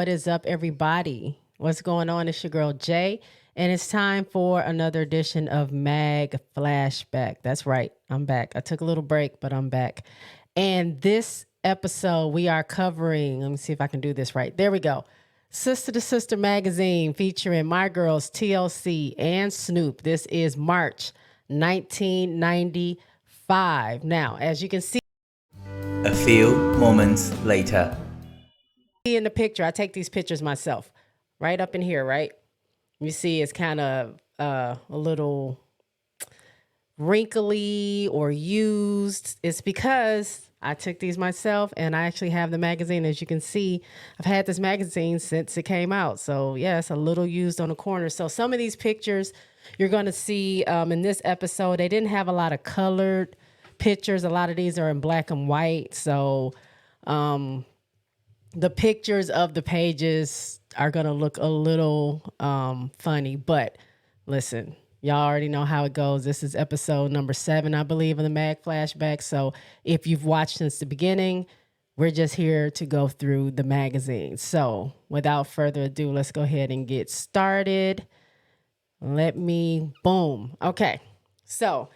What is up, everybody? What's going on? It's your girl Jay, and it's time for another edition of Mag Flashback. That's right, I'm back. I took a little break, but I'm back. And this episode, we are covering, let me see if I can do this right. There we go. Sister to Sister magazine featuring my girls TLC and Snoop. This is March 1995. Now, as you can see A few moments later. in the picture, I take these pictures myself. Right up in here, right? You see it's kind of a little wrinkly or used. It's because I took these myself and I actually have the magazine. As you can see, I've had this magazine since it came out. So yeah, it's a little used on the corner. So some of these pictures you're going to see in this episode, they didn't have a lot of colored pictures. A lot of these are in black and white. So the pictures of the pages are going to look a little funny, but listen, y'all already know how it goes. This is episode number 7, I believe, of the Mag Flashback. So if you've watched since the beginning, we're just here to go through the magazine. So without further ado, let's go ahead and get started. Boom. Okay. So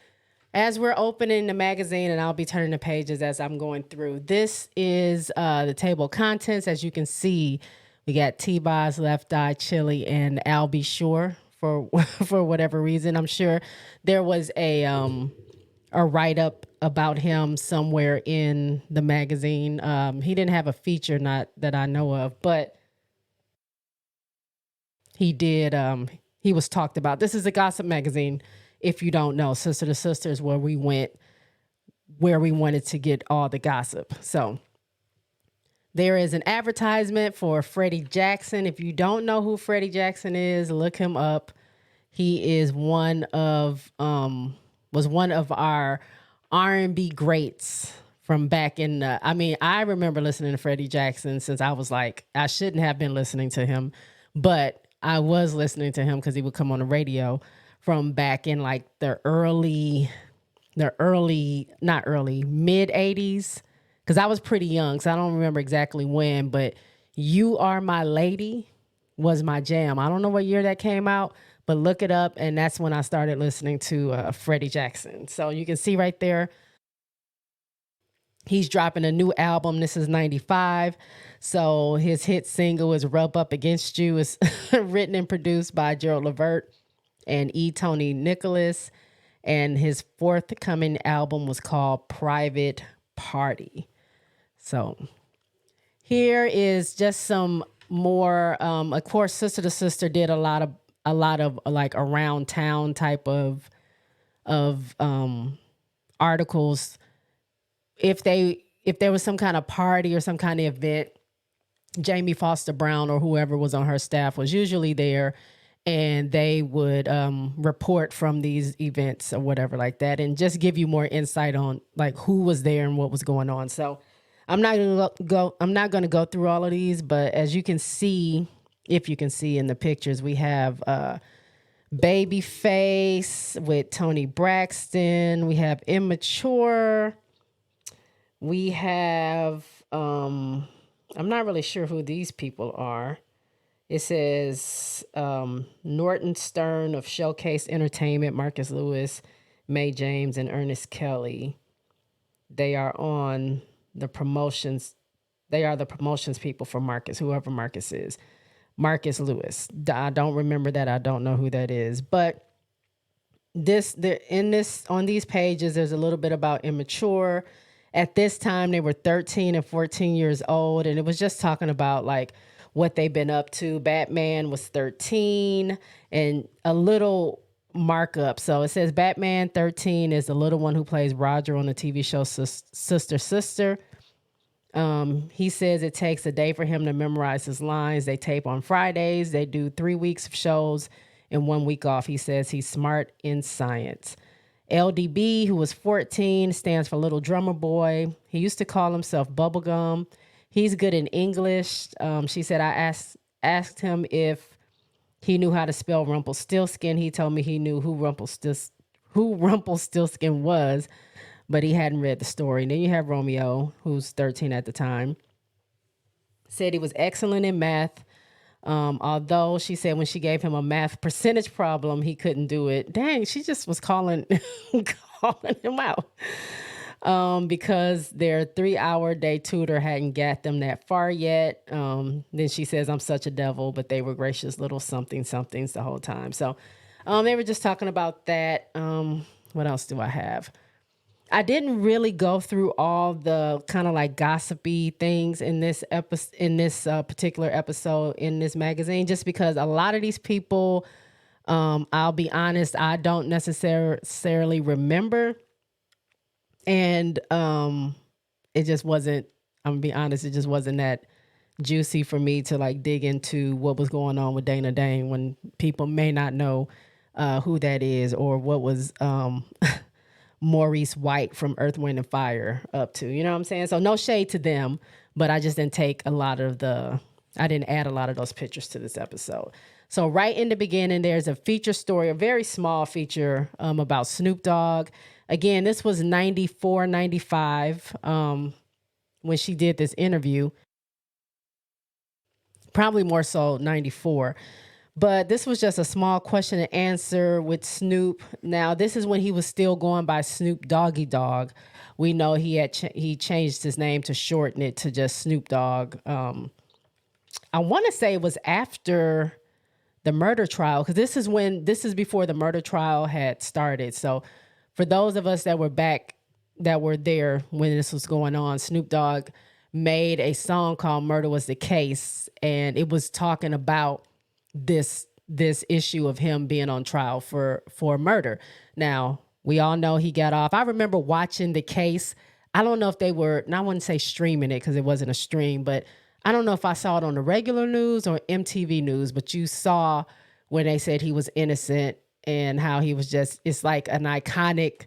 as we're opening the magazine, and I'll be turning the pages as I'm going through, this is the table of contents. As you can see, we got T-Boz, Left Eye, Chili, and Al B. Sure for for whatever reason. I'm sure there was a write-up about him somewhere in the magazine. He didn't have a feature, not that I know of, but he did. He was talked about. This is a gossip magazine. If you don't know, Sister to Sister is where we went, where we wanted to get all the gossip. So there is an advertisement for Freddie Jackson. If you don't know who Freddie Jackson is, look him up. He is was one of our R&B greats from back in I remember listening to Freddie Jackson since I was like, I shouldn't have been listening to him, but I was listening to him because he would come on the radio from back in like mid 80s. Because I was pretty young, so I don't remember exactly when, but You Are My Lady was my jam. I don't know what year that came out, but look it up, and that's when I started listening to Freddie Jackson. So you can see right there, he's dropping a new album. This is 95. So his hit single is Rub Up Against You. It's written and produced by Gerald Levert and E. Tony Nicholas. And his forthcoming album was called Private Party. So here is just some more. Of course, Sister to Sister did a lot of like around town type of articles. If there was some kind of party or some kind of event, Jamie Foster Brown or whoever was on her staff was usually there, and they would report from these events or whatever like that, and just give you more insight on like who was there and what was going on. So I'm not going to go through all of these, but as you can see, if you can see in the pictures, we have Babyface with Tony Braxton. We have Immature. We have I'm not really sure who these people are. It says Norton Stern of Showcase Entertainment, Marcus Lewis, Mae James, and Ernest Kelly. They are on the promotions. They are the promotions people for Marcus, whoever Marcus is. Marcus Lewis. I don't remember that. I don't know who that is. But on these pages, there's a little bit about Immature. At this time, they were 13 and 14 years old, and it was just talking about like what they've been up to. Batman was 13, and a little markup. So it says Batman 13 is the little one who plays Roger on the TV show Sister. He says it takes a day for him to memorize his lines. They tape on Fridays. They do 3 weeks of shows and 1 week off. He says he's smart in science. LDB, who was 14, stands for Little Drummer Boy. He used to call himself Bubblegum. He's good in English. She said, I asked him if he knew how to spell Rumpelstiltskin. He told me he knew who Rumpelstiltskin was, but he hadn't read the story. And then you have Romeo, who's 13 at the time. Said he was excellent in math. Although she said when she gave him a math percentage problem, he couldn't do it. Dang, she just was calling calling him out. Because their 3-hour day tutor hadn't got them that far yet. Then she says, I'm such a devil, but they were gracious little somethings the whole time. So they were just talking about that. What else do I have? I didn't really go through all the kind of like gossipy things in this particular episode in this magazine, just because a lot of these people, I'll be honest, I don't necessarily remember. And it just wasn't, I'm gonna be honest, it just wasn't that juicy for me to like dig into what was going on with Dana Dane when people may not know who that is, or what was Maurice White from Earth, Wind and Fire up to. You know what I'm saying? So no shade to them, but I just didn't I didn't add a lot of those pictures to this episode. So right in the beginning, there's a feature story, a very small feature about Snoop Dogg. Again, this was 94, 95 when she did this interview. Probably more so 94. But this was just a small question and answer with Snoop. Now, this is when he was still going by Snoop Doggy Dogg. We know he changed his name to shorten it to just Snoop Dogg. I want to say it was after the murder trial, because this is before the murder trial had started. So for those of us that were there when this was going on, Snoop Dogg made a song called Murder Was the Case, and it was talking about this issue of him being on trial for murder. Now, we all know he got off. I remember watching the case. I don't know if they were, and I wouldn't say streaming it because it wasn't a stream, but I don't know if I saw it on the regular news or MTV news, but you saw when they said he was innocent and how he was just, it's like an iconic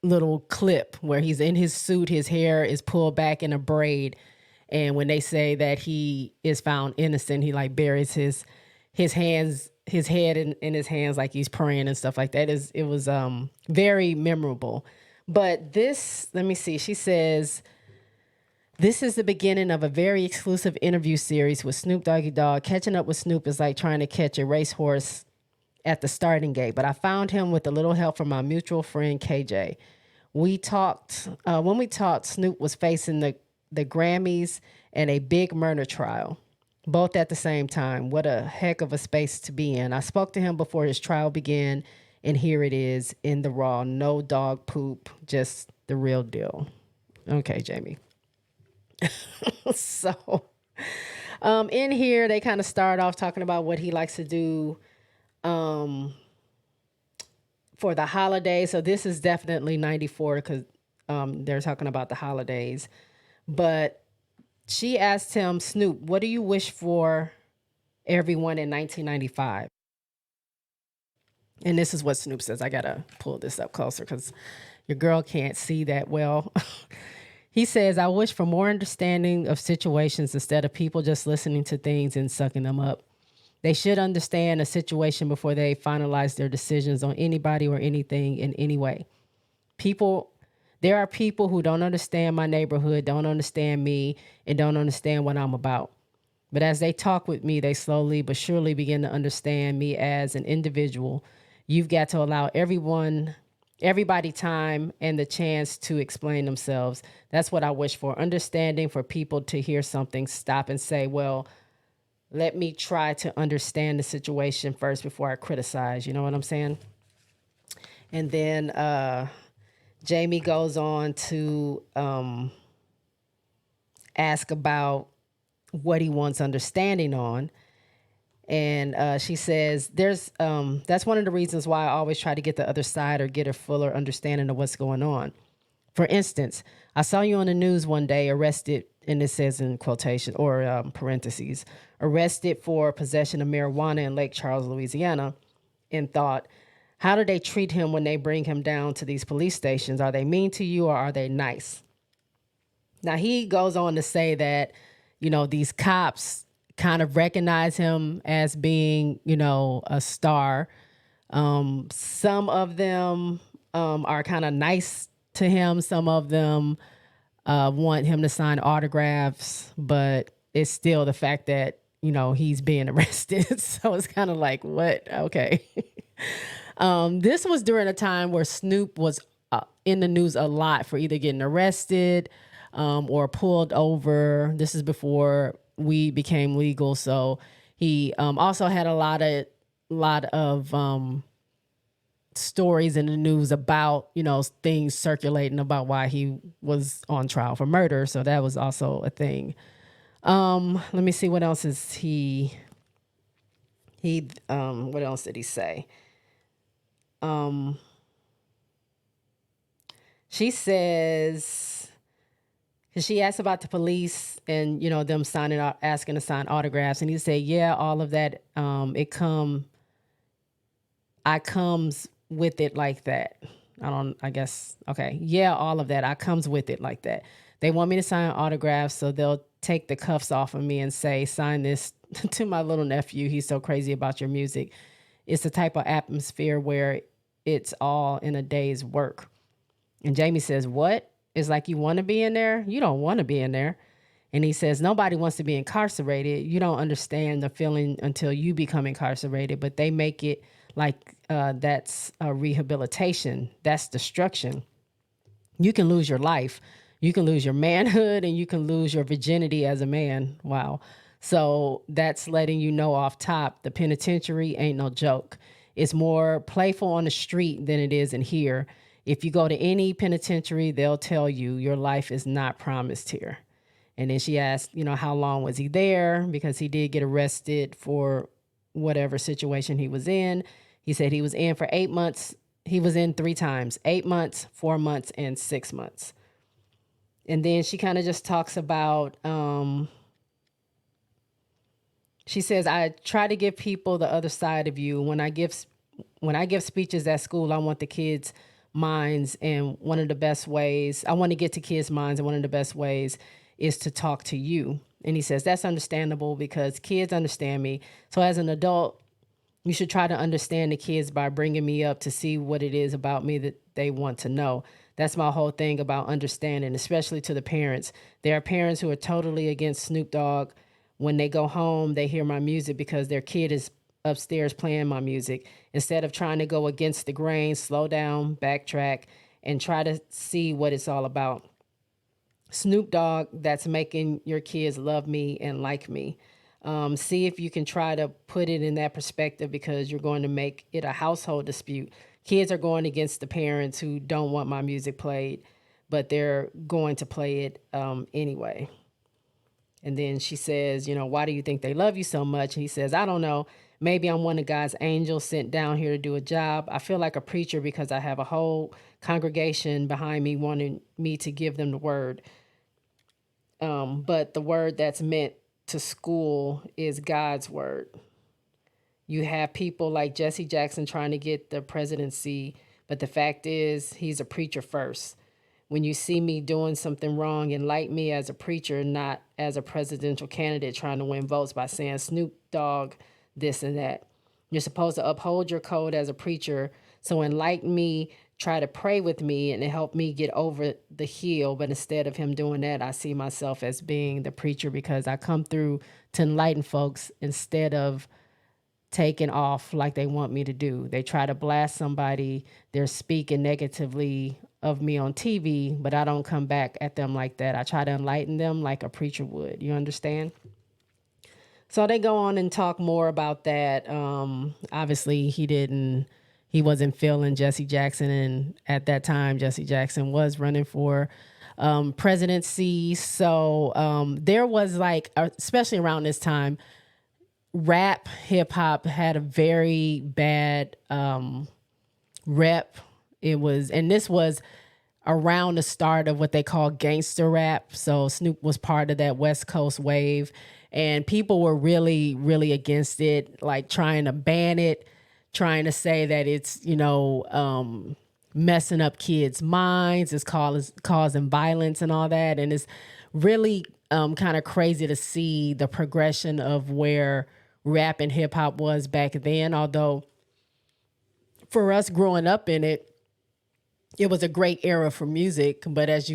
little clip where he's in his suit, his hair is pulled back in a braid. And when they say that he is found innocent, he like buries his hands, his head in his hands like he's praying and stuff like that. It was very memorable. But this, let me see, she says, this is the beginning of a very exclusive interview series with Snoop Doggy Dogg. Catching up with Snoop is like trying to catch a racehorse at the starting gate, but I found him with a little help from my mutual friend, KJ. We talked, when we talked, Snoop was facing the Grammys and a big murder trial, both at the same time. What a heck of a space to be in. I spoke to him before his trial began, and here it is in the raw, no dog poop, just the real deal. Okay, Jamie. So in here, they kind of start off talking about what he likes to do for the holidays. So this is definitely 94 because they're talking about the holidays. But she asked him, Snoop, what do you wish for everyone in 1995? And this is what Snoop says. I got to pull this up closer because your girl can't see that well. He says, I wish for more understanding of situations instead of people just listening to things and sucking them up. They should understand a situation before they finalize their decisions on anybody or anything in any way. There are people who don't understand my neighborhood, don't understand me, and don't understand what I'm about. But as they talk with me, they slowly but surely begin to understand me as an individual. You've got to allow everybody time and the chance to explain themselves. That's what I wish for. Understanding, for people to hear something, stop and say, well, let me try to understand the situation first before I criticize. You know what I'm saying? And then Jamie goes on to ask about what he wants understanding on. And she says, that's one of the reasons why I always try to get the other side or get a fuller understanding of what's going on. For instance, I saw you on the news one day arrested, and it says in quotation or parentheses, arrested for possession of marijuana in Lake Charles, Louisiana, and thought, how do they treat him when they bring him down to these police stations? Are they mean to you or are they nice? Now, he goes on to say that, these cops kind of recognize him as being, a star. Some of them are kind of nice to him. Some of them want him to sign autographs, but it's still the fact that, he's being arrested. So it's kind of like, what? Okay. This was during a time where Snoop was in the news a lot for either getting arrested or pulled over. This is before weed became legal. So he also had a lot of stories in the news about, things circulating about why he was on trial for murder. So that was also a thing. Let me see, what else is what else did he say? She says, because she asked about the police and, them signing out, asking to sign autographs. And he said, yeah, all of that, I comes with it like that. Okay. Yeah, all of that. I comes with it like that. They want me to sign autographs, so they'll take the cuffs off of me and say, sign this to my little nephew. He's so crazy about your music. It's the type of atmosphere where it's all in a day's work. And Jamie says, what? It's like, you want to be in there? You don't want to be in there. And he says, nobody wants to be incarcerated. You don't understand the feeling until you become incarcerated, but they make it like that's a rehabilitation. That's destruction. You can lose your life. You can lose your manhood, and you can lose your virginity as a man. Wow. So that's letting you know off top, the penitentiary ain't no joke. It's more playful on the street than it is in here. If you go to any penitentiary, they'll tell you your life is not promised here. And then she asked, how long was he there? Because he did get arrested for whatever situation he was in. He said he was in for 8 months. He was in 3 times, 8 months, 4 months, and 6 months. And then she kind of just talks about, she says, I try to give people the other side of you. When I give speeches at school, I want the kids' minds, and one of the best ways, I want to get to kids' minds, and one of the best ways is to talk to you. And he says, that's understandable because kids understand me. So as an adult, you should try to understand the kids by bringing me up to see what it is about me that they want to know. That's my whole thing about understanding, especially to the parents. There are parents who are totally against Snoop Dogg. When they go home, they hear my music because their kid is upstairs playing my music. Instead of trying to go against the grain, slow down, backtrack, and try to see what it's all about. Snoop Dogg, that's making your kids love me and like me. See if you can try to put it in that perspective, because you're going to make it a household dispute. Kids are going against the parents who don't want my music played, but they're going to play it anyway. And then she says, why do you think they love you so much? And he says, I don't know. Maybe I'm one of God's angels sent down here to do a job. I feel like a preacher because I have a whole congregation behind me wanting me to give them the word. But the word that's meant to school is God's word. You have people like Jesse Jackson trying to get the presidency, but the fact is he's a preacher first. When you see me doing something wrong, enlighten me as a preacher, not as a presidential candidate trying to win votes by saying Snoop Dogg, this and that. You're supposed to uphold your code as a preacher. So enlighten me, try to pray with me and help me get over the hill. But instead of him doing that, I see myself as being the preacher because I come through to enlighten folks instead of taking off like they want me to do. They try to blast somebody. They're speaking negatively of me on TV, but I don't come back at them like that. I try to enlighten them like a preacher would. You understand? So they go on and talk more about that. Obviously, he wasn't feeling Jesse Jackson. And at that time, Jesse Jackson was running for presidency. So there was especially around this time, rap, hip hop had a very bad rep. This was around the start of what they call gangster rap. So Snoop was part of that West Coast wave, and people were really, really against it, like trying to ban it, trying to say that it's, messing up kids' minds, it's causing violence and all that. And it's really kind of crazy to see the progression of where rap and hip hop was back then. Although for us growing up in it, it was a great era for music. But as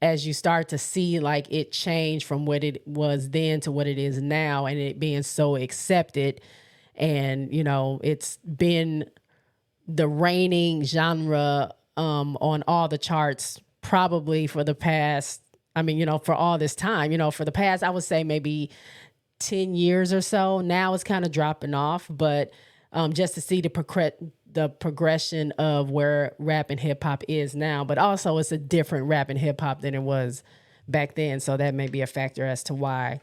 as you start to see like it change from what it was then to what it is now, and it being so accepted, and it's been the reigning genre on all the charts probably for the past, for all this time, for the past, I would say maybe 10 years or so. Now it's kind of dropping off, but just to see the progression of where rap and hip hop is now, but also it's a different rap and hip hop than it was back then. So that may be a factor as to why,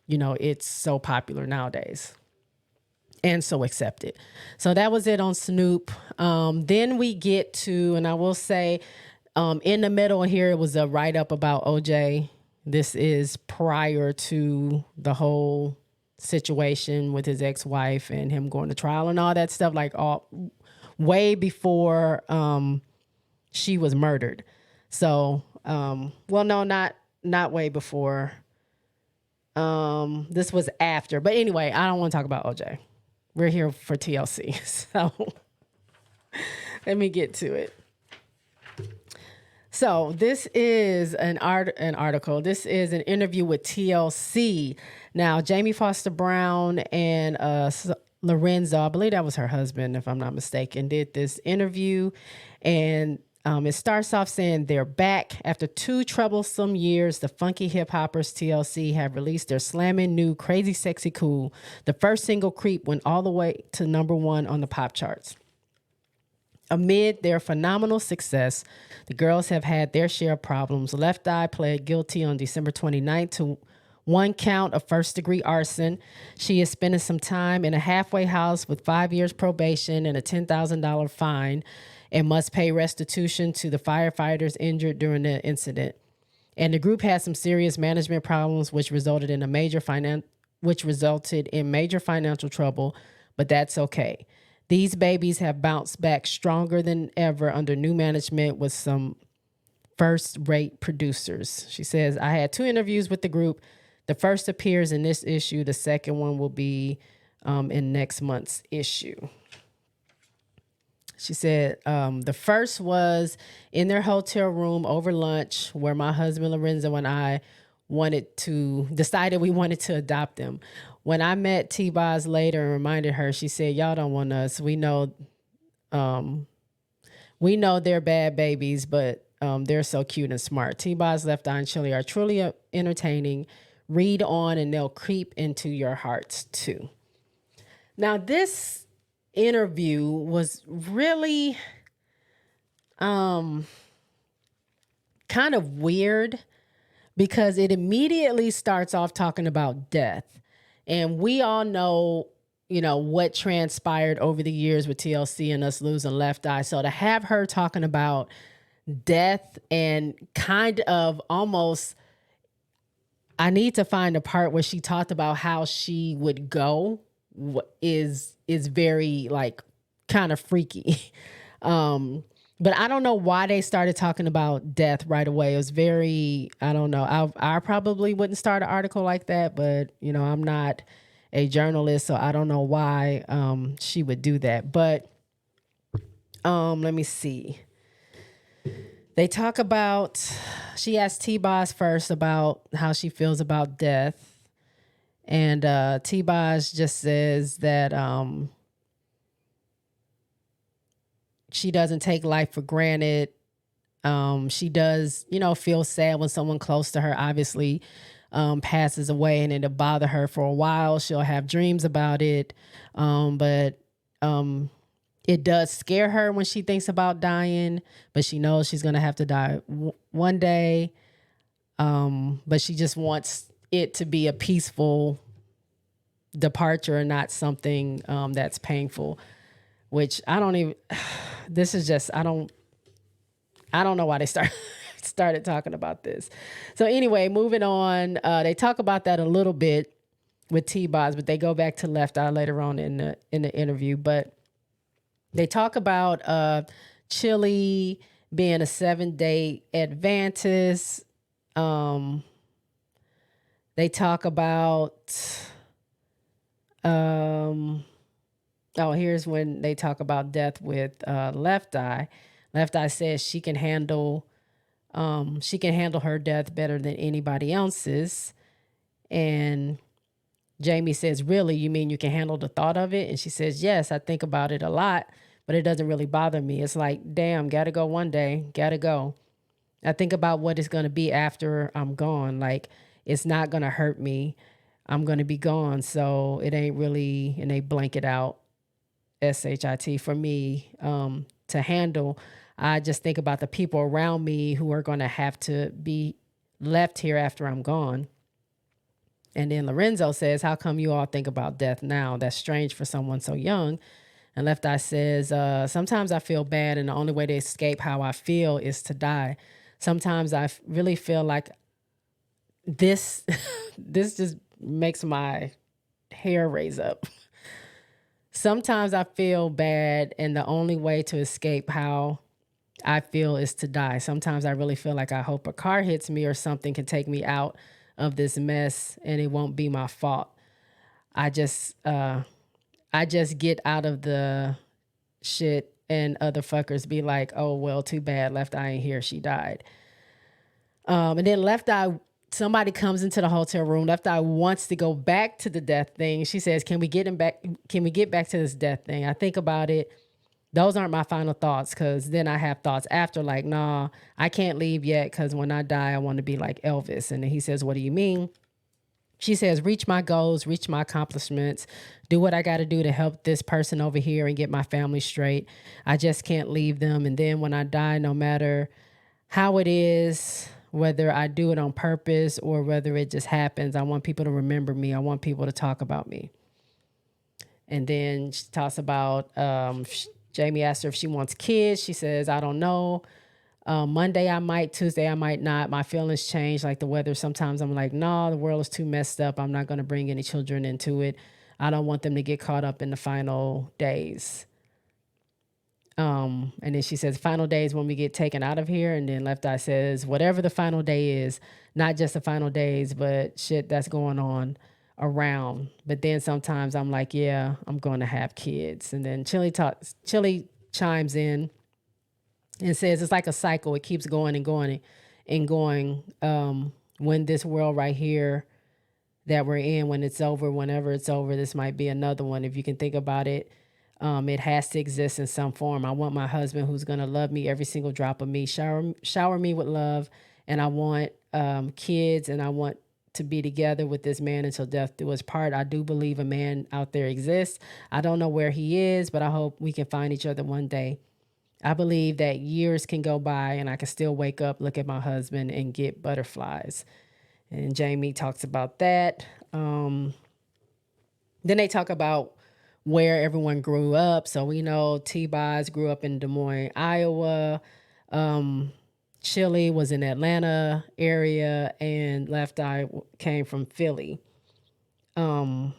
it's so popular nowadays and so accepted. So that was it on Snoop. Then we get to, and I will say, in the middle here, it was a write-up about OJ. This is prior to the whole situation with his ex-wife and him going to trial and all that stuff, like all way before she was murdered. So, well, no, not way before. This was after. But anyway, I don't want to talk about OJ. We're here for TLC. So let me get to it. So this is an article. This is an interview with TLC. Now, Jamie Foster Brown and Lorenzo, I believe that was her husband, if I'm not mistaken, did this interview. And it starts off saying they're back. After 2 troublesome years, the funky hip hoppers TLC have released their slamming new Crazy Sexy Cool. The first single, Creep, went all the way to #1 on the pop charts. Amid their phenomenal success, the girls have had their share of problems. Left Eye pled guilty on December 29th to 1 count of first-degree arson. She is spending some time in a halfway house with 5 years probation and a $10,000 fine, and must pay restitution to the firefighters injured during the incident. And the group had some serious management problems, which resulted in major financial trouble, but that's okay. These babies have bounced back stronger than ever under new management with some first-rate producers. She says, I had 2 interviews with the group. The first appears in this issue. The second one will be in next month's issue. She said, the first was in their hotel room over lunch where my husband Lorenzo and I decided we wanted to adopt them. When I met T-Boz later and reminded her, she said, y'all don't want us. We know they're bad babies, but they're so cute and smart. T-Boz, Left Eye, and Chili are truly entertaining. Read on and they'll creep into your hearts too. Now this interview was really kind of weird because it immediately starts off talking about death. And we all know, what transpired over the years with TLC and us losing Left Eye. So to have her talking about death and kind of almost, I need to find a part where she talked about how she would go is very like kind of freaky. But I don't know why they started talking about death right away. It was very, I don't know. I probably wouldn't start an article like that, but I'm not a journalist, so I don't know why she would do that. But let me see. They talk about, she asked T-Boz first about how she feels about death. And T-Boz just says that she doesn't take life for granted. She does, feel sad when someone close to her obviously passes away, and it'll bother her for a while. She'll have dreams about it. But it does scare her when she thinks about dying, but she knows she's going to have to die one day. But she just wants it to be a peaceful departure and not something that's painful, which I don't even, this is just, I don't know why they started talking about this. So anyway, moving on, they talk about that a little bit with T-Boz, but they go back to Left Eye later on in the interview. But they talk about Chili being a 7-day Adventist. They talk about, here's when they talk about death with Left Eye. Left Eye says she can handle She can handle her death better than anybody else's. And Jamie says, really, you mean you can handle the thought of it? And she says, yes, I think about it a lot, but it doesn't really bother me. It's like, damn, gotta go one day, gotta go. I think about what it's going to be after I'm gone. Like, it's not going to hurt me. I'm going to be gone. So it ain't really, and they blank it out, SHIT, for me to handle. I just think about the people around me who are going to have to be left here after I'm gone. And then Lorenzo says, how come you all think about death now? That's strange for someone so young. And Left Eye says, sometimes I feel bad, and the only way to escape how I feel is to die. Sometimes I really feel like this just makes my hair raise up. Sometimes I feel bad, and the only way to escape how I feel is to die. Sometimes I really feel like I hope a car hits me or something can take me out of this mess, and it won't be my fault. I just get out of the shit, and other fuckers be like, oh, well, too bad. Left Eye ain't here. She died. And then Left Eye, somebody comes into the hotel room. Left Eye wants to go back to the death thing. She says, can we get back to this death thing? I think about it. Those aren't my final thoughts, because then I have thoughts after, like, nah, I can't leave yet, because when I die, I want to be like Elvis. And then he says, what do you mean? She says, reach my goals, reach my accomplishments, do what I got to do to help this person over here and get my family straight. I just can't leave them. And then when I die, no matter how it is, whether I do it on purpose or whether it just happens, I want people to remember me. I want people to talk about me. And then she talks about, Jamie asked her if she wants kids. She says, I don't know. Monday I might, Tuesday I might not. My feelings change like the weather. Sometimes I'm like, no, the world is too messed up. I'm not going to bring any children into it. I don't want them to get caught up in the final days. And then she says, final days when we get taken out of here. And then Left Eye says, whatever the final day is, not just the final days, but shit that's going on around. But then sometimes I'm like, yeah, I'm going to have kids. And then Chili chimes in and says it's like a cycle. It keeps going and going and going. When this world right here that we're in, when it's over, whenever it's over, this might be another one. If you can think about it, it has to exist in some form. I want my husband who's going to love me every single drop of me, shower me with love. And I want kids, and I want to be together with this man until death do us part. I do believe a man out there exists. I don't know where he is, but I hope we can find each other one day. I believe that years can go by and I can still wake up, look at my husband, and get butterflies. And Jamie talks about that. Then they talk about where everyone grew up. So we know T-Boz grew up in Des Moines, Iowa. Chili was in Atlanta area, and Left Eye came from Philly. So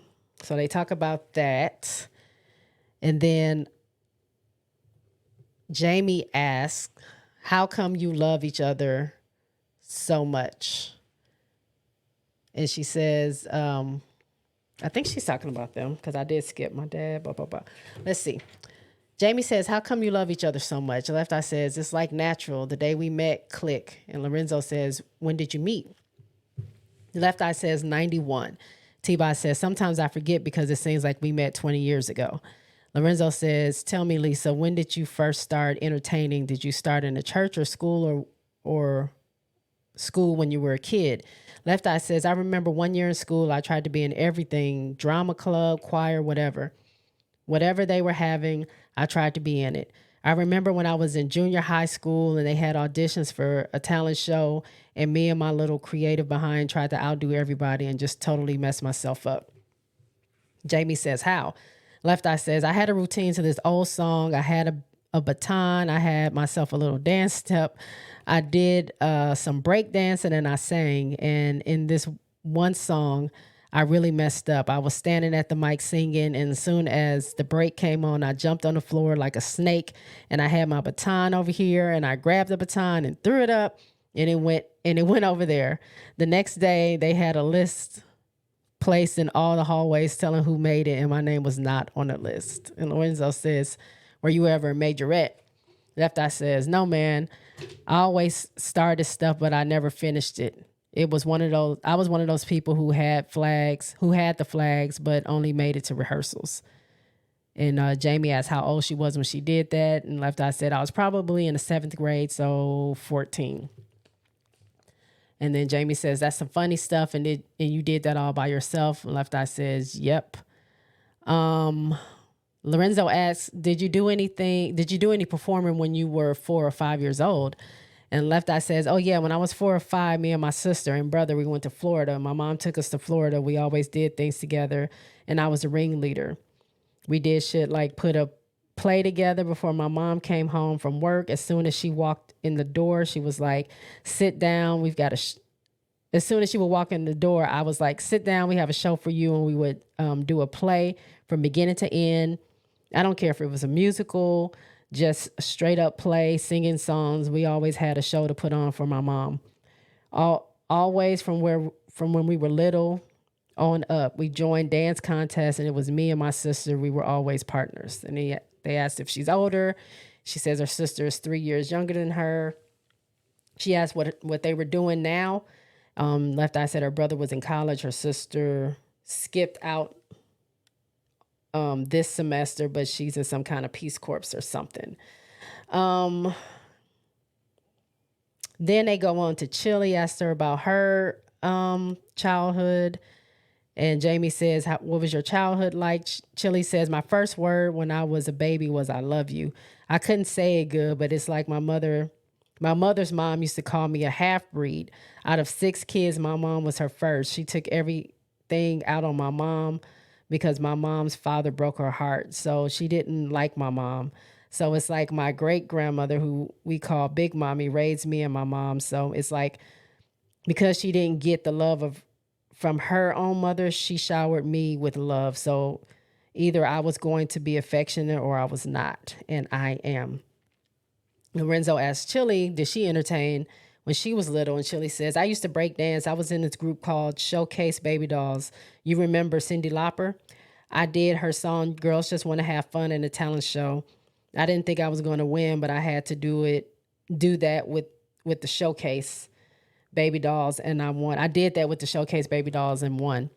they talk about that. And then Jamie asks, how come you love each other so much? And she says, I think she's talking about them, because I did skip my dad, blah, blah, blah. Let's see. Jamie says, how come you love each other so much? Left Eye says, it's like natural. The day we met, click. And Lorenzo says, when did you meet? Left Eye says, 91. T-Boz says, sometimes I forget because it seems like we met 20 years ago. Lorenzo says, tell me, Lisa, when did you first start entertaining? Did you start in a church or school or school when you were a kid? Left Eye says, I remember one year in school, I tried to be in everything, drama club, choir, whatever. Whatever they were having, I tried to be in it. I remember when I was in junior high school and they had auditions for a talent show, and me and my little creative behind tried to outdo everybody and just totally mess myself up. Jamie says, how? Left Eye says, I had a routine to this old song. I had a baton. I had myself a little dance step. I did some break dancing and I sang. And in this one song, I really messed up. I was standing at the mic singing, and as soon as the break came on, I jumped on the floor like a snake, and I had my baton over here, and I grabbed the baton and threw it up, and it went over there. The next day, they had a list placed in all the hallways telling who made it, and my name was not on the list. And Lorenzo says, were you ever a majorette? Left Eye says, no, man, I always started stuff, but I never finished it. It was one of those, I was one of those people who had the flags, but only made it to rehearsals. And Jamie asked how old she was when she did that. And Left Eye said, I was probably in the 7th grade, so 14. And then Jamie says, that's some funny stuff. And you did that all by yourself. And Left Eye says, yep. Lorenzo asks, did you do any performing when you were 4 or 5 years old? And Left Eye says, oh yeah, when I was 4 or 5, me and my sister and brother, we went to Florida. My mom took us to Florida. We always did things together. And I was the ringleader. We did shit like put a play together before my mom came home from work. As soon as she walked in the door, she was like, sit down. We've got as soon as she would walk in the door, I was like, sit down. We have a show for you. And we would do a play from beginning to end. I don't care if it was a musical, just a straight up play, singing songs. We always had a show to put on for my mom. Always from when we were little on up. We joined dance contests, and it was me and my sister. We were always partners. And they asked if she's older. She says her sister is 3 years younger than her. She asked what they were doing now. Left Eye said her brother was in college. Her sister skipped out this semester, but she's in some kind of Peace Corps or something. Then they go on to Chili, asked her about her childhood. And Jamie says, what was your childhood like? Chili says, my first word when I was a baby was, I love you. I couldn't say it good, but it's like my mother's mom used to call me a half-breed. Out of 6 kids, my mom was her first. She took everything out on my mom because my mom's father broke her heart. So she didn't like my mom. So it's like my great-grandmother, who we call Big Mommy, raised me and my mom. So it's like, because she didn't get the love from her own mother, she showered me with love. So either I was going to be affectionate or I was not, and I am. Lorenzo asked Chili, did she entertain when she was little? And Chili says, I used to break dance. I was in this group called Showcase Baby Dolls. You remember Cyndi Lauper? I did her song, Girls Just Want to Have Fun, in a talent show. I didn't think I was going to win, but I had to do that with the Showcase Baby Dolls, and I won. I did that with the Showcase Baby Dolls and won.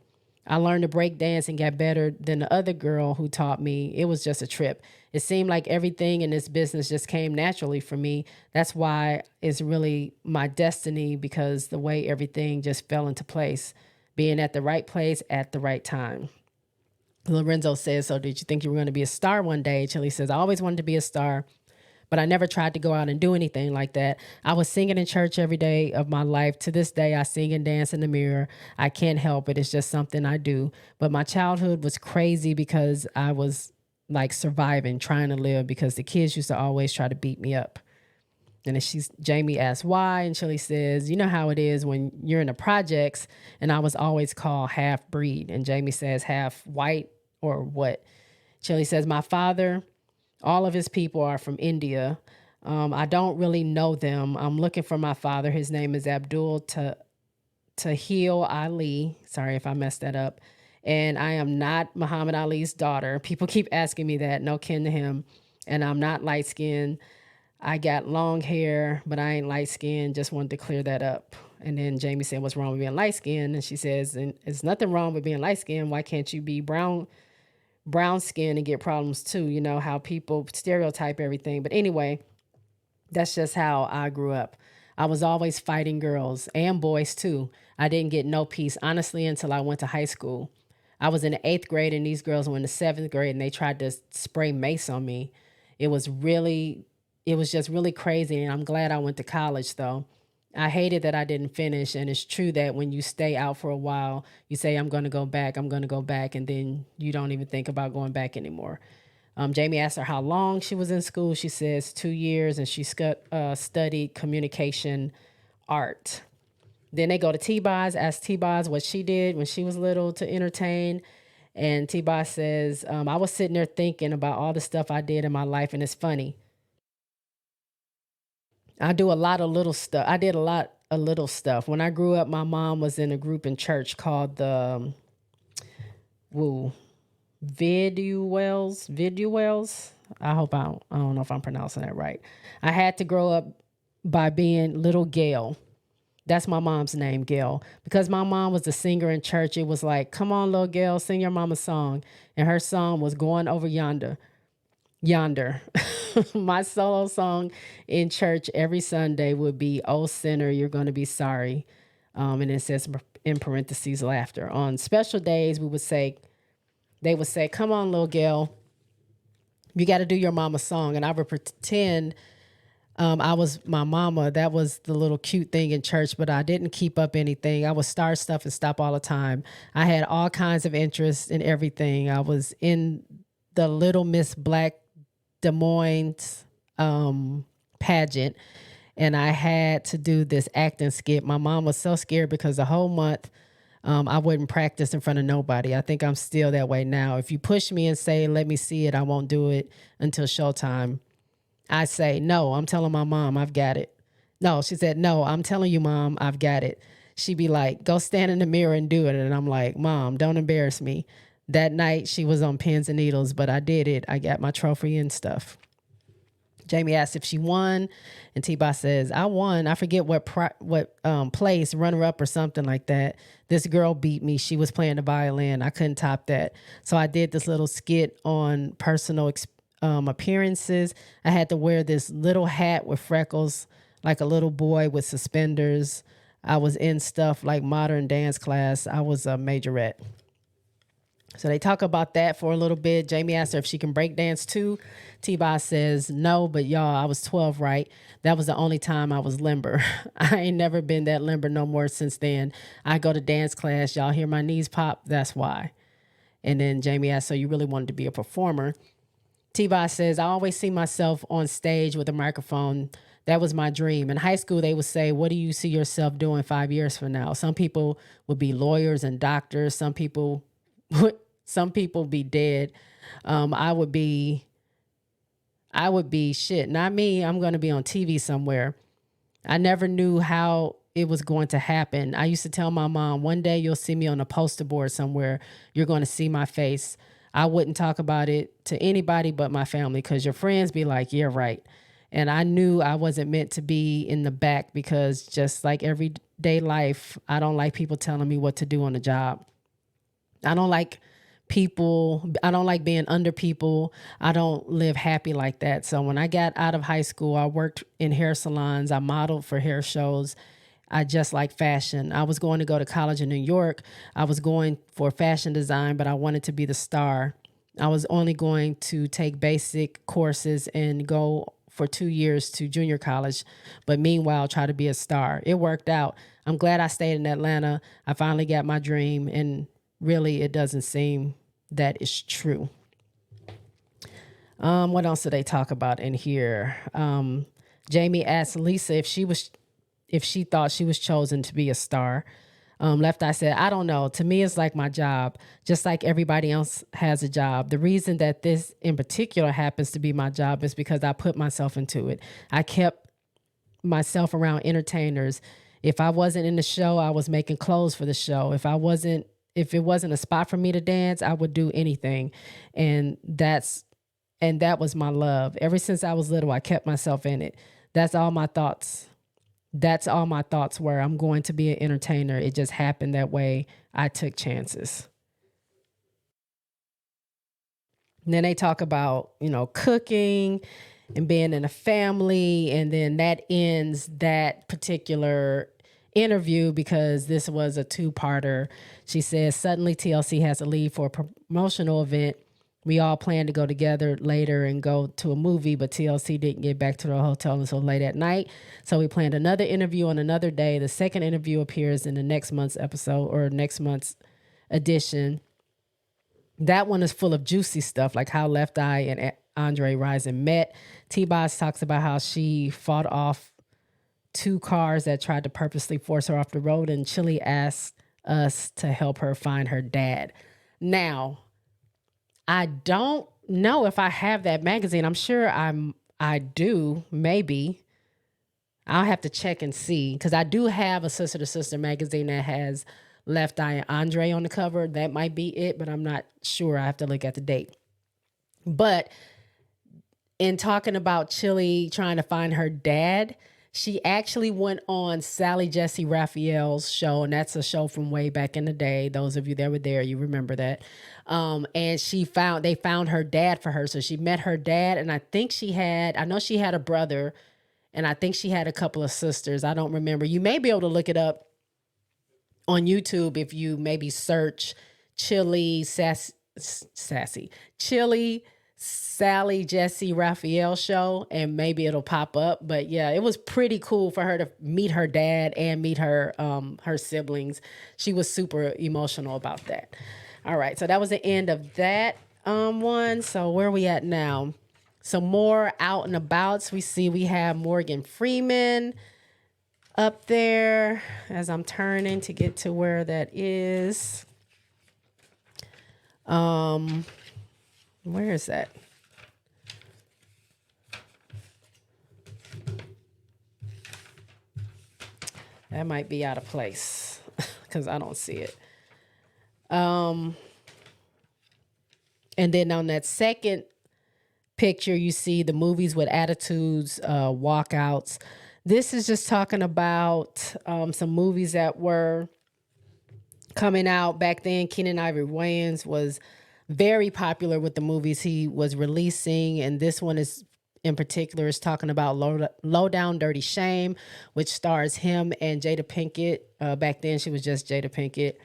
I learned to break dance and got better than the other girl who taught me. It was just a trip. It seemed like everything in this business just came naturally for me. That's why it's really my destiny, because the way everything just fell into place, being at the right place at the right time. Lorenzo says, so did you think you were going to be a star one day? Chili says, I always wanted to be a star, but I never tried to go out and do anything like that. I was singing in church every day of my life. To this day, I sing and dance in the mirror. I can't help it. It's just something I do. But my childhood was crazy because I was like surviving, trying to live, because the kids used to always try to beat me up. And Jamie asks why, and Chili says, you know how it is when you're in the projects, and I was always called half breed. And Jamie says, half white or what? Chili says, my father, all of his people are from India. I don't really know them. I'm looking for my father. His name is Abdul Tahil Ali. Sorry if I messed that up. And I am not Muhammad Ali's daughter. People keep asking me that. No kin to him. And I'm not light-skinned. I got long hair, but I ain't light-skinned. Just wanted to clear that up. And then Jamie said, what's wrong with being light-skinned? And she says, and there's nothing wrong with being light-skinned. Why can't you be brown skin and get problems too? You know how people stereotype everything. But anyway, that's just how I grew up. I was always fighting girls and boys too. I didn't get no peace, honestly, until I went to high school. I was in the 8th grade and these girls were in the 7th grade and they tried to spray mace on me. It was just really crazy. And I'm glad I went to college though. I hated that I didn't finish. And it's true that when you stay out for a while, you say, I'm going to go back. And then you don't even think about going back anymore. Jamie asked her how long she was in school. She says 2 years, and she studied communication art. Then they go to T-Boz, ask T-Boz what she did when she was little to entertain. And T-Boz says, I was sitting there thinking about all the stuff I did in my life, and it's funny. I do a lot of little stuff. I did a lot of little stuff. When I grew up, my mom was in a group in church called the Viduels. I don't know if I'm pronouncing that right. I had to grow up by being little Gail. That's my mom's name, Gail. Because my mom was a singer in church, it was like, come on, little Gail, sing your mama's song. And her song was Going Over Yonder. Yonder. My solo song in church every Sunday would be, Oh, sinner, you're going to be sorry. And it says in parentheses, laughter. On special days, they would say, come on, little Gail, you got to do your mama's song. And I would pretend I was my mama. That was the little cute thing in church, but I didn't keep up anything. I would start stuff and stop all the time. I had all kinds of interest in everything. I was in the Little Miss Black Des Moines pageant, and I had to do this acting skit. My mom was so scared because the whole month I wouldn't practice in front of nobody. I think I'm still that way now. If you push me and say, let me see it, I won't do it until showtime. I say, no, I'm telling my mom I've got it. No, she said, no, I'm telling you, mom, I've got it. She'd be like, go stand in the mirror and do it. And I'm like, mom, don't embarrass me. That night she was on pins and needles, but I did it. I got my trophy and stuff. Jamie asked if she won, and T-Bot says, I won. I forget what place, runner-up or something like that. This girl beat me. She was playing the violin. I couldn't top that. So I did this little skit on personal appearances. I had to wear this little hat with freckles, like a little boy with suspenders. I was in stuff like modern dance class. I was a majorette. So they talk about that for a little bit. Jamie asked her if she can break dance too. T-Bot says no, but y'all, I was 12, right? That was the only time I was limber. I ain't never been that limber no more since then. I go to dance class. Y'all hear my knees pop? That's why. And then Jamie asked, so you really wanted to be a performer? T-Bot says, I always see myself on stage with a microphone. That was my dream. In high school, they would say, what do you see yourself doing 5 years from now? Some people would be lawyers and doctors. Some people be dead. I would be shit. Not me. I'm going to be on TV somewhere. I never knew how it was going to happen. I used to tell my mom, one day you'll see me on a poster board somewhere. You're going to see my face. I wouldn't talk about it to anybody but my family because your friends be like, yeah, right. And I knew I wasn't meant to be in the back because just like everyday life, I don't like people telling me what to do on the job. I don't like being under people. I don't live happy like that. So when I got out of high school, I worked in hair salons. I modeled for hair shows. I just like fashion. I was going to go to college in New York. I was going for fashion design, but I wanted to be the star. I was only going to take basic courses and go for 2 years to junior college, but meanwhile, try to be a star. It worked out. I'm glad I stayed in Atlanta. I finally got my dream, and really, it doesn't seem that it's true. What else did they talk about in here? Jamie asked Lisa if she thought she was chosen to be a star. Left Eye said, I don't know. To me, it's like my job, just like everybody else has a job. The reason that this in particular happens to be my job is because I put myself into it. I kept myself around entertainers. If I wasn't in the show, I was making clothes for the show. If it wasn't a spot for me to dance, I would do anything. And that was my love. Ever since I was little, I kept myself in it. That's all my thoughts were. I'm going to be an entertainer. It just happened that way. I took chances. And then they talk about, cooking and being in a family. And then that ends that particular interview because this was a two-parter. She says, suddenly TLC has to leave for a promotional event. We all planned to go together later and go to a movie, but TLC didn't get back to the hotel until late at night. So we planned another interview on another day. The second interview appears in the next month's episode or next month's edition. That one is full of juicy stuff, like how Left Eye and Andre Rison met. T-Boz talks about how she fought off 2 cars that tried to purposely force her off the road, and Chili asked us to help her find her dad. Now, I don't know if I have that magazine. I'm sure I do, maybe. I'll have to check and see, because I do have a Sister to Sister magazine that has Left Eye and Andre on the cover. That might be it, but I'm not sure. I have to look at the date. But in talking about Chili trying to find her dad, she actually went on Sally Jesse Raphael's show, and that's a show from way back in the day. Those of you that were there, you remember that. And they found her dad for her. So she met her dad, and I know she had a brother, and I think she had a couple of sisters. I don't remember. You may be able to look it up on YouTube if you maybe search Chili Chili Sally Jesse Raphael show, and maybe it'll pop up. But yeah, it was pretty cool for her to meet her dad and meet her siblings. She was super emotional about that. All right, so that was the end of that one. So where are we at now? Some more out and abouts. We have Morgan Freeman up there as I'm turning to get to where that is. Where is that? That might be out of place because I don't see it. And then on that second picture, you see the movies with attitudes, walkouts. This is just talking about some movies that were coming out back then. Keenen Ivory Wayans was very popular with the movies he was releasing, and this one is in particular is talking about Low Down Dirty Shame, which stars him and Jada Pinkett. Back then, she was just Jada Pinkett.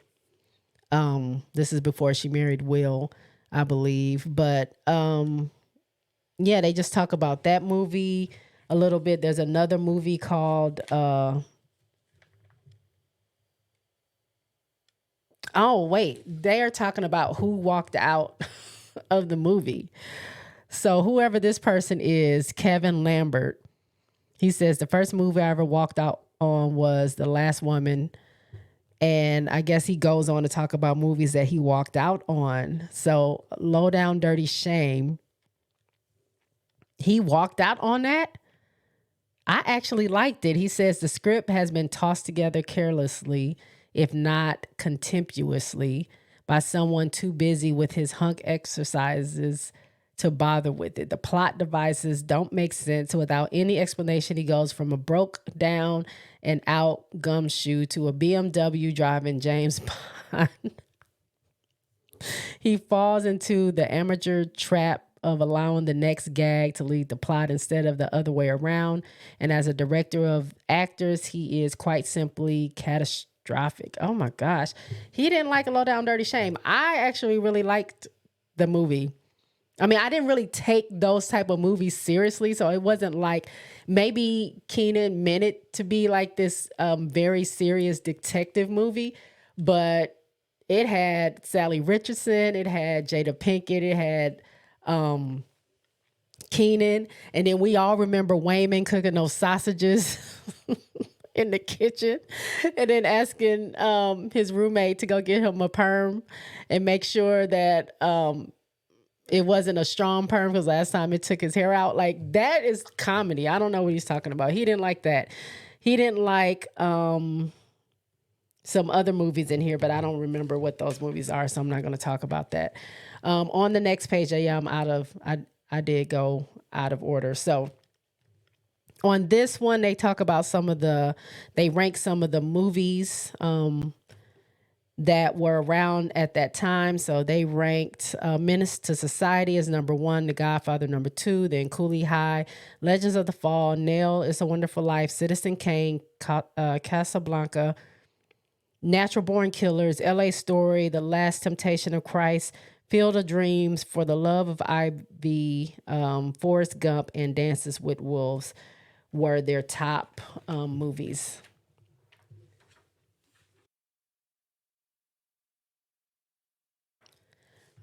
This is before she married Will, I believe. But yeah, they just talk about that movie a little bit. There's another movie called oh, wait. They are talking about who walked out of the movie. So whoever this person is, Kevin Lambert, he says the first movie I ever walked out on was The Last Woman. And I guess he goes on to talk about movies that he walked out on. So Low Down Dirty Shame, he walked out on that. I actually liked it. He says the script has been tossed together carelessly, if not contemptuously, by someone too busy with his hunk exercises to bother with it. The plot devices don't make sense. Without any explanation, he goes from a broke down and out gumshoe to a BMW driving James Bond. He falls into the amateur trap of allowing the next gag to lead the plot instead of the other way around. And as a director of actors, he is quite simply catastrophic. Oh my gosh. He didn't like Low Down Dirty Shame. I actually really liked the movie. I mean, I didn't really take those type of movies seriously. So it wasn't like, maybe Keenen meant it to be like this very serious detective movie, but it had Sally Richardson, it had Jada Pinkett, it had Keenen, and then we all remember Wayman cooking those sausages in the kitchen and then asking his roommate to go get him a perm and make sure that it wasn't a strong perm because last time it took his hair out. Like, that is comedy. I don't know what he's talking about. He didn't like that. He didn't like some other movies in here, but I don't remember what those movies are, so I'm not going to talk about that. On the next page, I did go out of order. So on this one, they talk about they rank some of the movies that were around at that time. So they ranked Menace to Society as number 1, The Godfather number 2, then Cooley High, Legends of the Fall, Nail, It's a Wonderful Life, Citizen Kane, Casablanca, Natural Born Killers, LA Story, The Last Temptation of Christ, Field of Dreams, For the Love of Ivy, Forrest Gump, and Dances with Wolves were their top movies.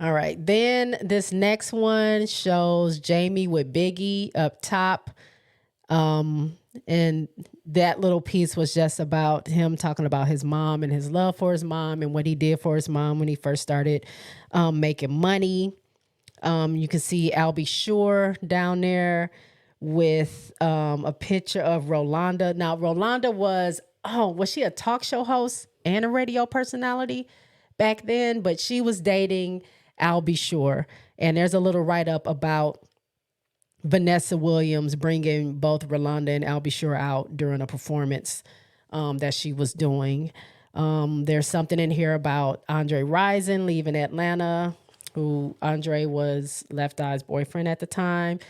All right, then this next one shows Jamie with Biggie up top. And that little piece was just about him talking about his mom and his love for his mom and what he did for his mom when he first started making money. You can see Albie Shore down there with a picture of Rolanda. Now, Rolanda was she a talk show host and a radio personality back then? But she was dating Albie Shore. And there's a little write-up about Vanessa Williams bringing both Rolanda and Albie Shore out during a performance that she was doing. There's something in here about Andre Rison leaving Atlanta, who Andre was Left Eye's boyfriend at the time.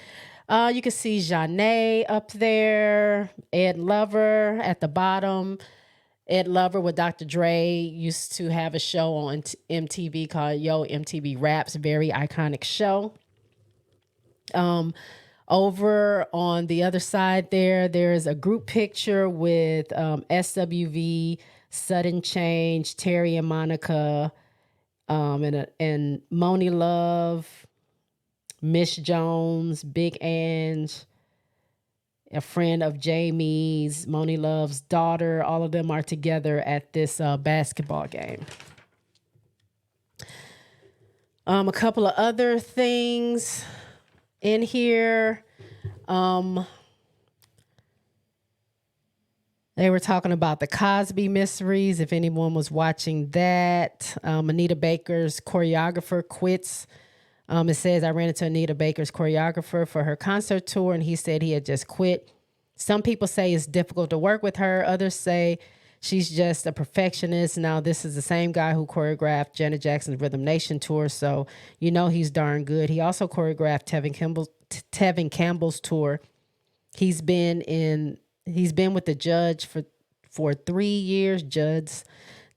You can see Janae up there, Ed Lover at the bottom. Ed Lover with Dr. Dre used to have a show on MTV called Yo MTV Raps, very iconic show. Over on the other side there's a group picture with SWV, Sudden Change, Terry and Monica, and Moni Love, Miss Jones, Big Ange, a friend of Jamie's, Moni Love's daughter. All of them are together at this basketball game. A couple of other things in here. They were talking about the Cosby Mysteries, if anyone was watching that. Anita Baker's choreographer quits. It says, I ran into Anita Baker's choreographer for her concert tour, and he said he had just quit. Some people say it's difficult to work with her. Others say she's just a perfectionist. Now, this is the same guy who choreographed Janet Jackson's Rhythm Nation tour, so you know he's darn good. He also choreographed Tevin Campbell's tour. He's been with the Judds for 3 years. Judds,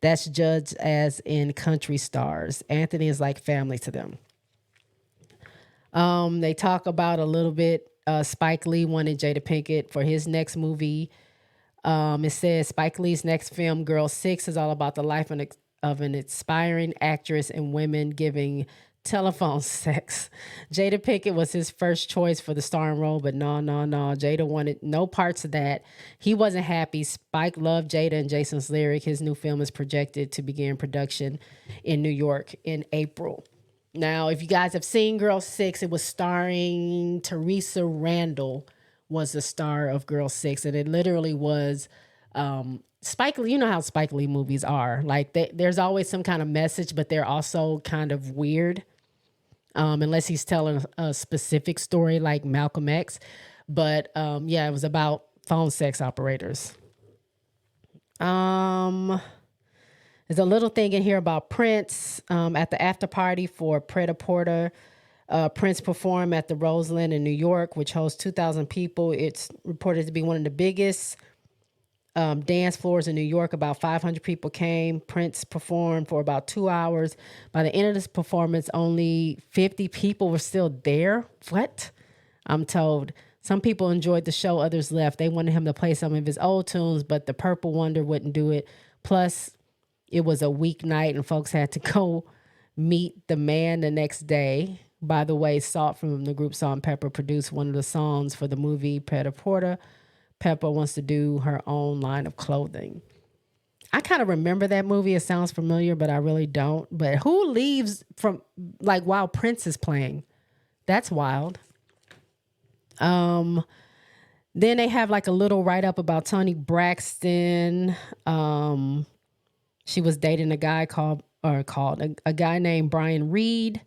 that's Judds as in country stars. Anthony is like family to them. They talk about a little bit. Spike Lee wanted Jada Pinkett for his next movie. It says Spike Lee's next film, Girl 6, is all about the life of an aspiring actress and women giving telephone sex. Jada Pinkett was his first choice for the starring role, but no. Jada wanted no parts of that. He wasn't happy. Spike loved Jada and Jason's lyric. His new film is projected to begin production in New York in April. Now, if you guys have seen Girl 6, it was starring Teresa Randall was the star of Girl 6, and it literally was Spike Lee. You know how Spike Lee movies are. Like, there's always some kind of message, but they're also kind of weird, unless he's telling a specific story like Malcolm X. But, yeah, it was about phone sex operators. There's a little thing in here about Prince. At the after party for Pret a Porter, Prince performed at the Roseland in New York, which hosts 2,000 people. It's reported to be one of the biggest dance floors in New York. About 500 people came. Prince performed for about 2 hours. By the end of this performance, only 50 people were still there. What? I'm told. Some people enjoyed the show, others left. They wanted him to play some of his old tunes, but the Purple Wonder wouldn't do it. Plus, it was a weeknight and folks had to go meet the man the next day. By the way, Salt from the group Salt and Pepper produced one of the songs for the movie Pret a Porter. Pepper wants to do her own line of clothing. I kind of remember that movie. It sounds familiar, but I really don't. But who leaves from, like, while Prince is playing? That's wild. Then they have like a little write-up about Toni Braxton. She was dating a guy a guy named Brian Reed.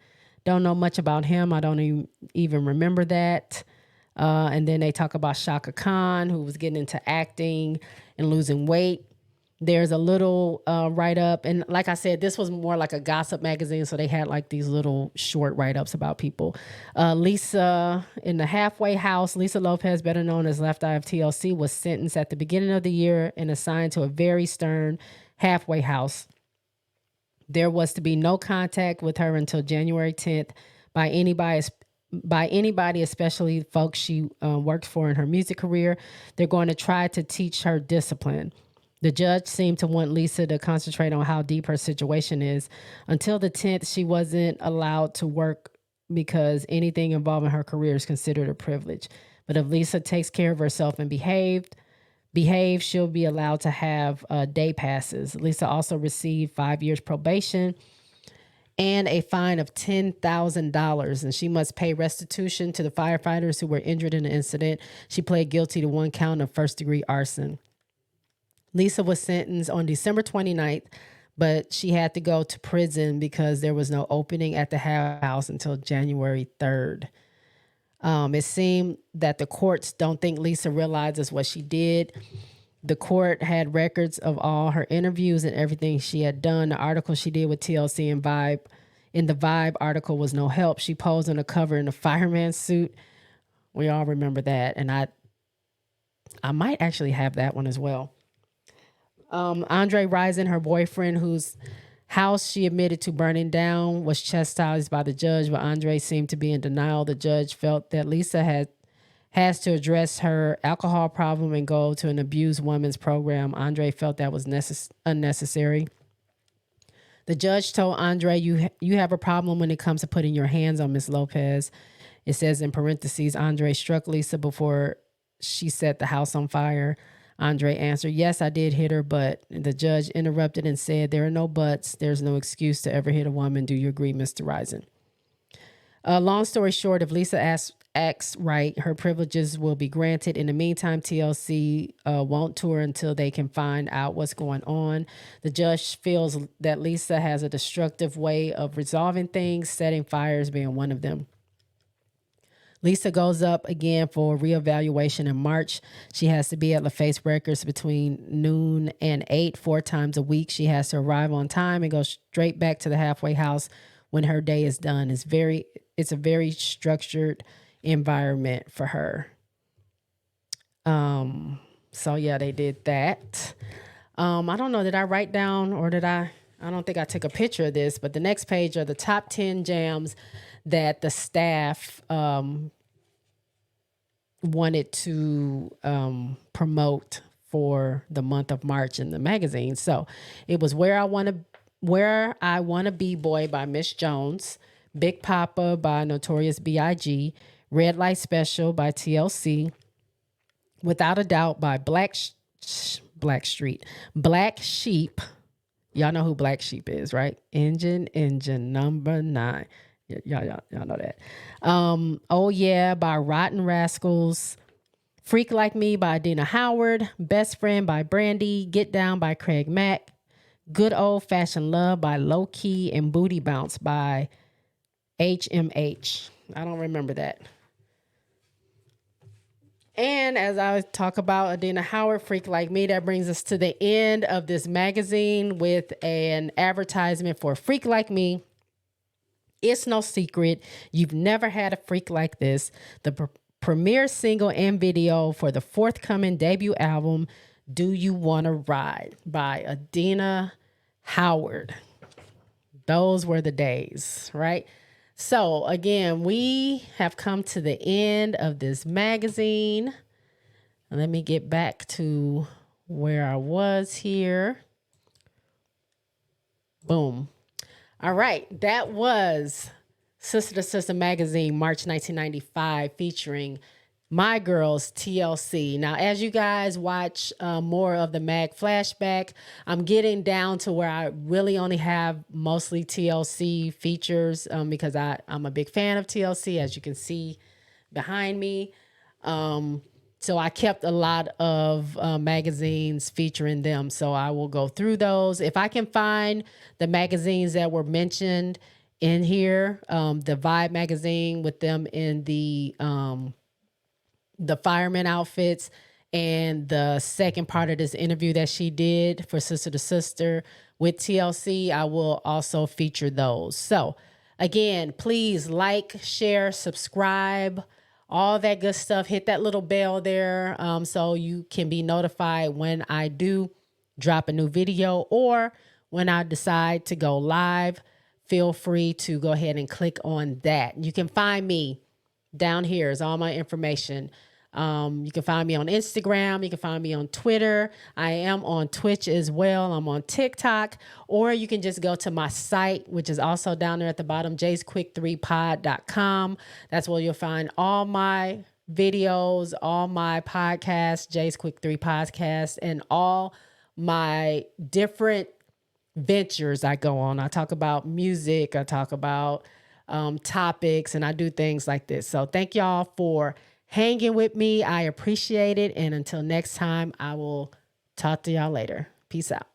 Don't know much about him. I don't even remember that. And then they talk about Shaka Khan, who was getting into acting and losing weight. There's a little write-up. And like I said, this was more like a gossip magazine, so they had like these little short write-ups about people. Lisa in the halfway house, Lisa Lopez, better known as Left Eye of TLC, was sentenced at the beginning of the year and assigned to a very stern halfway house. There was to be no contact with her until January 10th by anybody, especially folks she worked for in her music career. They're going to try to teach her discipline. The judge seemed to want Lisa to concentrate on how deep her situation is. Until the 10th, she wasn't allowed to work because anything involving her career is considered a privilege. But if Lisa takes care of herself and behaves, she'll be allowed to have day passes. Lisa also received 5 years probation and a fine of $10,000, and she must pay restitution to the firefighters who were injured in the incident. She pled guilty to 1 count of first-degree arson. Lisa was sentenced on December 29th, but she had to go to prison because there was no opening at the house until January 3rd. It seemed that the courts don't think Lisa realizes what she did. The court had records of all her interviews and everything she had done. The article she did with TLC and Vibe, in the Vibe article, was no help. She posed on the cover in a fireman suit. We all remember that. And I might actually have that one as well. Andre Rison, her boyfriend, whose house she admitted to burning down, was chastised by the judge, but Andre seemed to be in denial. The judge felt that Lisa has to address her alcohol problem and go to an abused women's program. Andre felt that was unnecessary. The judge told Andre, you have a problem when it comes to putting your hands on Miss Lopez. It says in parentheses, Andre struck Lisa before she set the house on fire. Andre answered, yes, I did hit her, but the judge interrupted and said, there are no buts. There's no excuse to ever hit a woman. Do you agree, Mr. Rison? Long story short, if Lisa acts right, her privileges will be granted. In the meantime, TLC won't tour until they can find out what's going on. The judge feels that Lisa has a destructive way of resolving things, setting fires being one of them. Lisa goes up again for reevaluation in March. She has to be at LaFace Records between noon and 8, 4 times a week. She has to arrive on time and go straight back to the halfway house when her day is done. It's a very structured environment for her. So yeah, they did that. I don't know, did I write down or I don't think I took a picture of this, but the next page are the top 10 jams that the staff wanted to promote for the month of March in the magazine. So it was Where I Wanna Be Boy by Miss Jones, Big Papa by Notorious B.I.G., Red Light Special by TLC, Without a Doubt by Black Sheep. Y'all know who Black Sheep is, right? Engine number 9. Y'all know that. Oh Yeah by Rotten Rascals, Freak Like Me by Dina Howard, Best Friend by Brandy, Get Down by Craig Mack, Good Old Fashioned Love by Low Key, and Booty Bounce by HMH. I don't remember that. And as I talk about Adina Howard, Freak Like Me, that brings us to the end of this magazine with an advertisement for Freak Like Me. It's no secret, you've never had a freak like this. The premiere single and video for the forthcoming debut album, Do You Wanna Ride by Adina Howard. Those were the days, right? So again, we have come to the end of this magazine. Let me get back to where I was here. Boom. All right, that was Sister to Sister Magazine, March 1995, featuring my girls, TLC. Now, as you guys watch more of the mag flashback, I'm getting down to where I really only have mostly TLC features because I'm a big fan of TLC, as you can see behind me. So I kept a lot of magazines featuring them. So I will go through those. If I can find the magazines that were mentioned in here, the Vibe magazine with them in the fireman outfits, and the second part of this interview that she did for Sister to Sister with TLC, I will also feature those. So again, please like, share, subscribe, all that good stuff. Hit that little bell there so you can be notified when I do drop a new video or when I decide to go live. Feel free to go ahead and click on that. You can find me down here is all my information. You can find me on Instagram. You can find me on Twitter. I am on Twitch as well. I'm on TikTok. Or you can just go to my site, which is also down there at the bottom, jsquick3pod.com. That's where you'll find all my videos, all my podcasts, J's Quick 3 Podcast, and all my different ventures I go on. I talk about music. I talk about topics, and I do things like this. So thank y'all for hanging with me. I appreciate it. And until next time, I will talk to y'all later. Peace out.